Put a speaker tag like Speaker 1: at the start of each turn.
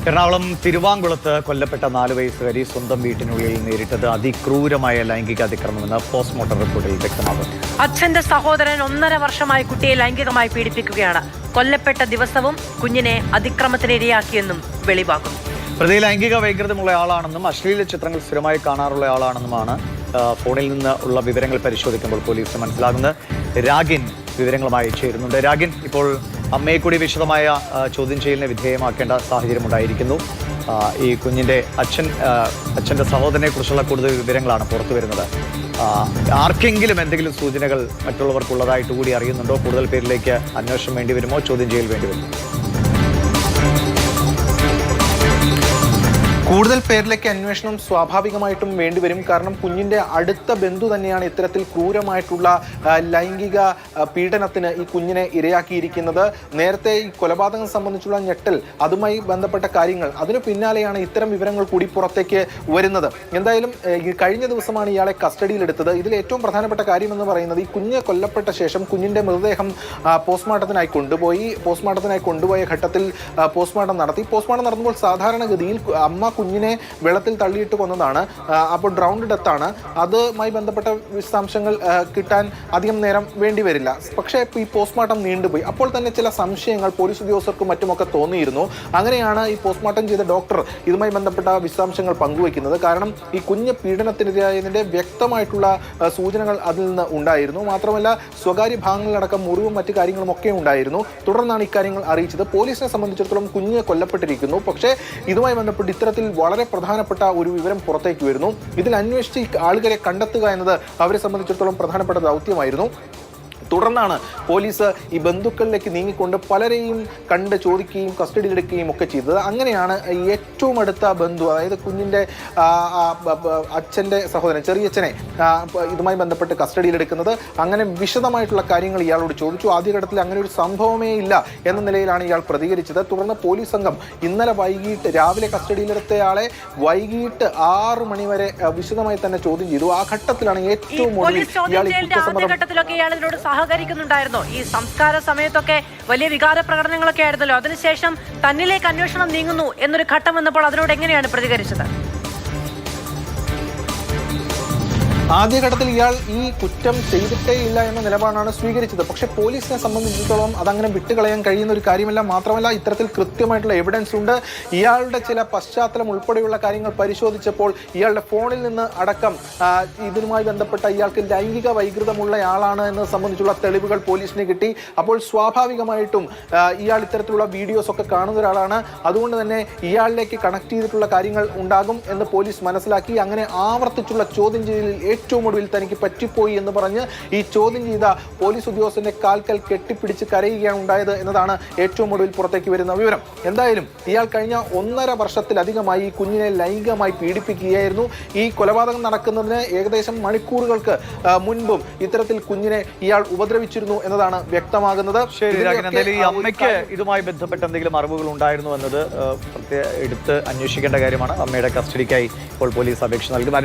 Speaker 1: എറണാകുളം തിരുവാങ്കുളത്ത് കൊല്ലപ്പെട്ട 4 വയസ്സുകാരി സ്വന്തം വീട്ടിനുള്ളിൽ നേരിട്ടത് അതിക്രൂരമായ ലൈംഗിക അതിക്രമമെന്ന് പോസ്റ്റ്മോർട്ടം റിപ്പോർട്ടിൽ വ്യക്തമാകുന്നു.
Speaker 2: അച്ഛന്റെ സഹോദരൻ 1.5 വർഷമായി കുട്ടിയെ ലൈംഗികമായി പീഡിപ്പിക്കുകയാണ്. കൊല്ലപ്പെട്ട ദിവസവും കുഞ്ഞിനെ അതിക്രമത്തിനിരയാക്കിയെന്നും വെളിവാക്കുന്നു.
Speaker 1: പ്രതി ലൈംഗിക വൈകൃതമുള്ള ആളാണെന്നും അശ്ലീല ചിത്രങ്ങൾ സ്ഥിരമായി കാണാറുള്ള ആളാണെന്നുമാണ് ഫോണിൽ നിന്ന് ഉള്ള വിവരങ്ങൾ പരിശോധിക്കുമ്പോൾ പോലീസിന് മനസ്സിലാകുന്നത്. രാഗിൻ വിവരങ്ങളുമായി ചേരുന്നുണ്ട്. രാഗിൻ, ഇപ്പോൾ അമ്മയെ കൂടി വിശദമായ ചോദ്യം ചെയ്യലിന് വിധേയമാക്കേണ്ട സാഹചര്യമുണ്ടായിരിക്കുന്നു. ഈ കുഞ്ഞിൻ്റെ അച്ഛൻ്റെ സഹോദരനെ കുറിച്ചുള്ള കൂടുതൽ വിവരങ്ങളാണ് പുറത്തു വരുന്നത്. ആർക്കെങ്കിലും എന്തെങ്കിലും സൂചനകൾ മറ്റുള്ളവർക്കുള്ളതായിട്ട് കൂടി അറിയുന്നുണ്ടോ? കൂടുതൽ പേരിലേക്ക് അന്വേഷണം വേണ്ടി വരുമോ? ചോദ്യം ചെയ്യൽ വേണ്ടി വരുമോ?
Speaker 3: കൂടുതൽ പേരിലേക്ക് അന്വേഷണം സ്വാഭാവികമായിട്ടും വേണ്ടിവരും. കാരണം കുഞ്ഞിൻ്റെ അടുത്ത ബന്ധു തന്നെയാണ് ഇത്തരത്തിൽ ക്രൂരമായിട്ടുള്ള ലൈംഗിക പീഡനത്തിന് ഈ കുഞ്ഞിനെ ഇരയാക്കിയിരിക്കുന്നത്. നേരത്തെ ഈ കൊലപാതകം സംബന്ധിച്ചുള്ള ഞെട്ടൽ, അതുമായി ബന്ധപ്പെട്ട കാര്യങ്ങൾ, അതിനു പിന്നാലെയാണ് ഇത്തരം വിവരങ്ങൾ കൂടി പുറത്തേക്ക് വരുന്നത്. എന്തായാലും കഴിഞ്ഞ ദിവസമാണ് ഇയാളെ കസ്റ്റഡിയിലെടുത്തത്. ഇതിൽ ഏറ്റവും പ്രധാനപ്പെട്ട കാര്യമെന്ന് പറയുന്നത്, ഈ കുഞ്ഞ് കൊല്ലപ്പെട്ട ശേഷം കുഞ്ഞിൻ്റെ മൃതദേഹം പോസ്റ്റ്മോർട്ടത്തിനായി കൊണ്ടുപോയ ഘട്ടത്തിൽ പോസ്റ്റ്മോർട്ടം നടത്തി. പോസ്റ്റ്മോർട്ടം നടത്തുമ്പോൾ സാധാരണഗതിയിൽ അമ്മ കുഞ്ഞിനെ വെള്ളത്തിൽ തള്ളിയിട്ട് കൊന്നതാണ്. അപ്പോൾ ഡ്രൗണ്ട് ഡെത്താണ്. അതുമായി ബന്ധപ്പെട്ട വിശദാംശങ്ങൾ കിട്ടാൻ അധികം നേരം വേണ്ടി വരില്ല. പക്ഷേ ഈ പോസ്റ്റ്മോർട്ടം നീണ്ടുപോയി. അപ്പോൾ തന്നെ ചില സംശയങ്ങൾ പോലീസ് ഉദ്യോഗസ്ഥർക്കും മറ്റുമൊക്കെ തോന്നിയിരുന്നു. അങ്ങനെയാണ് ഈ പോസ്റ്റ്മോർട്ടം ചെയ്ത ഡോക്ടർ ഇതുമായി ബന്ധപ്പെട്ട വിശദാംശങ്ങൾ പങ്കുവയ്ക്കുന്നത്. കാരണം ഈ കുഞ്ഞ് പീഡനത്തിനിരയായതിൻ്റെ വ്യക്തമായിട്ടുള്ള സൂചനകൾ അതിൽ നിന്ന് ഉണ്ടായിരുന്നു. മാത്രമല്ല സ്വകാര്യ ഭാഗങ്ങളിലടക്കം മുറിവും മറ്റു കാര്യങ്ങളും ഒക്കെ ഉണ്ടായിരുന്നു. തുടർന്നാണ് ഇക്കാര്യങ്ങൾ അറിയിച്ചത്. പോലീസിനെ സംബന്ധിച്ചിടത്തോളം കുഞ്ഞ് കൊല്ലപ്പെട്ടിരിക്കുന്നു. പക്ഷേ ഇതുമായി ബന്ധപ്പെട്ട് ഇത്തരത്തിൽ വളരെ പ്രധാനപ്പെട്ട ഒരു വിവരം പുറത്തേക്ക് വരുന്നു. ഇതിൽ അന്വേഷിച്ച് ആളുകളെ കണ്ടെത്തുക എന്നത് അവരെ സംബന്ധിച്ചിടത്തോളം പ്രധാനപ്പെട്ട ദൗത്യമായിരുന്നു. തുടർന്നാണ് പോലീസ് ഈ ബന്ധുക്കളിലേക്ക് നീങ്ങിക്കൊണ്ട് പലരെയും കണ്ട് ചോദിക്കുകയും കസ്റ്റഡിയിലെടുക്കുകയും ഒക്കെ ചെയ്തത്. അങ്ങനെയാണ് ഏറ്റവും അടുത്ത ബന്ധു, അതായത് കുഞ്ഞിൻ്റെ അച്ഛൻ്റെ സഹോദരൻ ചെറിയച്ഛനെ ഇതുമായി ബന്ധപ്പെട്ട് കസ്റ്റഡിയിലെടുക്കുന്നത്. അങ്ങനെ വിശദമായിട്ടുള്ള കാര്യങ്ങൾ ഇയാളോട് ചോദിച്ചു. ആദ്യഘട്ടത്തിൽ അങ്ങനെ ഒരു സംഭവമേ ഇല്ല എന്ന നിലയിലാണ് ഇയാൾ പ്രതികരിച്ചത്. തുടർന്ന് പോലീസ് സംഘം ഇന്നലെ രാവിലെ കസ്റ്റഡിയിലെടുത്തയാളെ വൈകിട്ട് 6 മണി വരെ വിശദമായി തന്നെ ചോദ്യം ചെയ്തു. ആ ഘട്ടത്തിലാണ് ഏറ്റവും ഒടുവിൽ ഇയാൾ
Speaker 2: സഹകരിക്കുന്നുണ്ടായിരുന്നോ? ഈ സംസ്കാര സമയത്തൊക്കെ വലിയ വികാര പ്രകടനങ്ങളൊക്കെ ആയിരുന്നല്ലോ. അതിനുശേഷം തന്നിലേക്ക് അന്വേഷണം നീങ്ങുന്നു എന്നൊരു ഘട്ടം വന്നപ്പോൾ അതിനോട് എങ്ങനെയാണ് പ്രതികരിച്ചത്?
Speaker 3: ആദ്യഘട്ടത്തിൽ ഇയാൾ ഈ കുറ്റം ചെയ്തിട്ടേ ഇല്ല എന്ന നിലപാടാണ് സ്വീകരിച്ചത്. പക്ഷേ പോലീസിനെ സംബന്ധിച്ചിടത്തോളം അതങ്ങനെ വിട്ടുകളയാൻ കഴിയുന്ന ഒരു കാര്യമല്ല. മാത്രമല്ല ഇത്തരത്തിൽ കൃത്യമായിട്ടുള്ള എവിഡൻസ് ഉണ്ട്. ഇയാളുടെ ചില പശ്ചാത്തലം ഉൾപ്പെടെയുള്ള കാര്യങ്ങൾ പരിശോധിച്ചപ്പോൾ ഇയാളുടെ ഫോണിൽ നിന്ന് അടക്കം ഇതിനുമായി ബന്ധപ്പെട്ട ഇയാൾക്ക് ലൈംഗിക വൈകൃതമുള്ള ആളാണ് എന്നത് സംബന്ധിച്ചുള്ള തെളിവുകൾ പോലീസിന് കിട്ടി. അപ്പോൾ സ്വാഭാവികമായിട്ടും ഇയാൾ ഇത്തരത്തിലുള്ള വീഡിയോസ് ഒക്കെ കാണുന്ന ഒരാളാണ്. അതുകൊണ്ട് തന്നെ ഇയാളിലേക്ക് കണക്ട് ചെയ്തിട്ടുള്ള കാര്യങ്ങൾ ഉണ്ടാകും എന്ന് പോലീസ് മനസ്സിലാക്കി. അങ്ങനെ ആവർത്തിച്ചുള്ള ചോദ്യം ചെയ്യലിൽ ഏറ്റവും ഒടുവിൽ തനിക്ക് പറ്റിപ്പോയി എന്ന് പറഞ്ഞ് ഈ ചോദ്യം ചെയ്ത പോലീസ് ഉദ്യോഗസ്ഥന്റെ കാൽക്കൽ കെട്ടിപ്പിടിച്ച് കരയുകയാണ് ഉണ്ടായത് എന്നതാണ് ഏറ്റവും ഒടുവിൽ പുറത്തേക്ക് വരുന്ന വിവരം. എന്തായാലും ഇയാൾ കഴിഞ്ഞ 1.5 വർഷത്തിലധികമായി ഈ കുഞ്ഞിനെ ലൈംഗികമായി പീഡിപ്പിക്കുകയായിരുന്നു. ഈ കൊലപാതകം നടക്കുന്നതിന് ഏകദേശം മണിക്കൂറുകൾക്ക് മുൻപും ഇത്തരത്തിൽ കുഞ്ഞിനെ ഇയാൾ ഉപദ്രവിച്ചിരുന്നു എന്നതാണ് വ്യക്തമാകുന്നത്.
Speaker 1: ഈ അമ്മയ്ക്ക് ഇതുമായി ബന്ധപ്പെട്ട എന്തെങ്കിലും അറിവുകൾ ഉണ്ടായിരുന്നു എന്നത് എടുത്ത് അന്വേഷിക്കേണ്ട കാര്യമാണ്. അമ്മയുടെ കസ്റ്റഡിക്കായി ഇപ്പോൾ പോലീസ് അപേക്ഷ നൽകും.